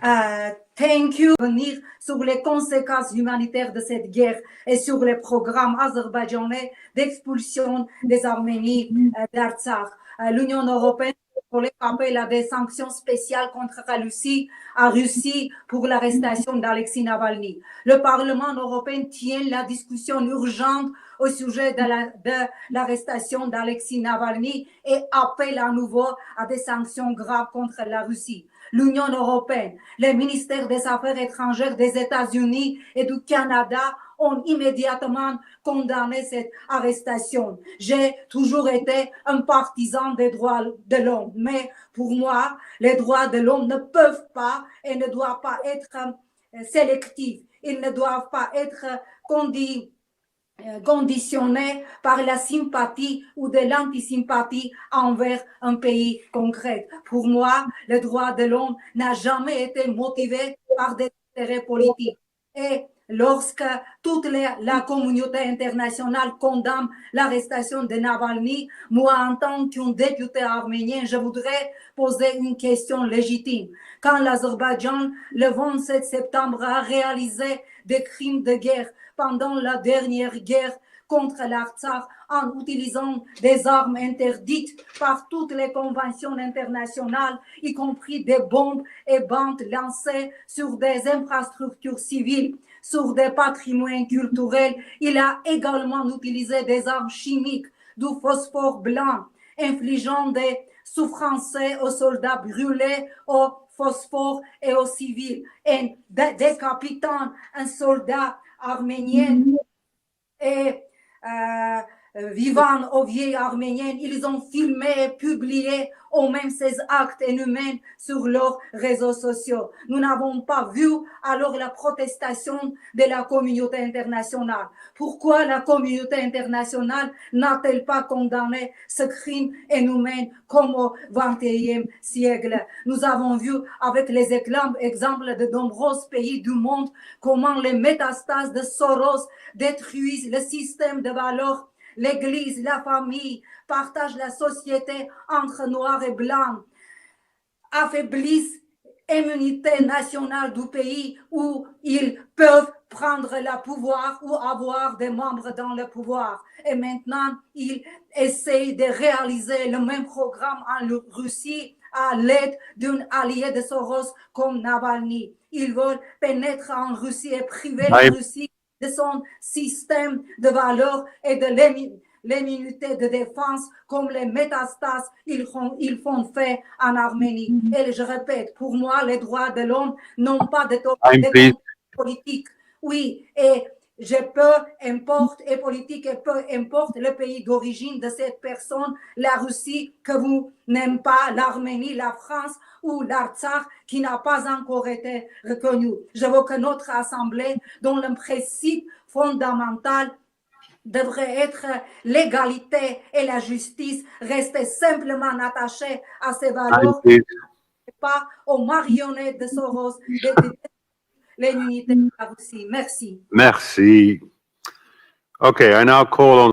Thank you. Venir sur les conséquences humanitaires de cette guerre et sur les programmes azerbaïdjanais d'expulsion des Arméniens d'Artsakh. L'Union européenne appelle à des sanctions spéciales contre la Russie pour l'arrestation d'Alexei Navalny. Le Parlement européen tient la discussion urgente au sujet de l'arrestation d'Alexei Navalny et appelle à nouveau à des sanctions graves contre la Russie. L'Union européenne, les ministères des Affaires étrangères des États-Unis et du Canada ont immédiatement condamné cette arrestation. J'ai toujours été un partisan des droits de l'homme, mais pour moi, les droits de l'homme ne peuvent pas et ne doivent pas être sélectifs. Ils ne doivent pas être conditionnés par la sympathie ou de l'antisympathie envers un pays concret. Pour moi, le droit de l'homme n'a jamais été motivé par des intérêts politiques. Et lorsque toute la communauté internationale condamne l'arrestation de Navalny, moi, en tant qu'un député arménien, je voudrais poser une question légitime. Quand l'Azerbaïdjan, le 27 septembre, a réalisé des crimes de guerre pendant la dernière guerre contre l'Artsakh en utilisant des armes interdites par toutes les conventions internationales, y compris des bombes et bandes lancées sur des infrastructures civiles, sur des patrimoines culturels. Il a également utilisé des armes chimiques, du phosphore blanc, infligeant des souffrances aux soldats brûlés au phosphore et aux civils, et décapitant un soldat arménien et vivant aux vieilles arméniennes. Ils ont filmé et publié au même ces actes inhumains sur leurs réseaux sociaux. Nous n'avons pas vu alors la protestation de la communauté internationale. Pourquoi la communauté internationale n'a-t-elle pas condamné ce crime inhumain comme au XXIe siècle? Nous avons vu avec les exemples de nombreux pays du monde comment les métastases de Soros détruisent le système de valeurs. L'Église, la famille partagent la société entre noirs et blancs, affaiblissent l'immunité nationale du pays où ils peuvent prendre le pouvoir ou avoir des membres dans le pouvoir. Et maintenant, ils essayent de réaliser le même programme en Russie à l'aide d'un allié de Soros comme Navalny. Ils veulent pénétrer en Russie et priver la Russie de son système de valeurs et de l'immunité de défense comme les métastases ils font fait en Arménie. Et je répète, pour moi, les droits de l'homme n'ont pas de politique. Oui, et peu importe et politique et peu importe le pays d'origine de cette personne, la Russie que vous n'aimez pas, l'Arménie, la France ou l'Artsakh qui n'a pas encore été reconnu. Je veux que notre assemblée, dont le principe fondamental devrait être l'égalité et la justice, rester simplement attachée à ces valeurs et pas aux marionnettes de Soros, l'unité de la Russie. Merci. Merci. Okay, I now call on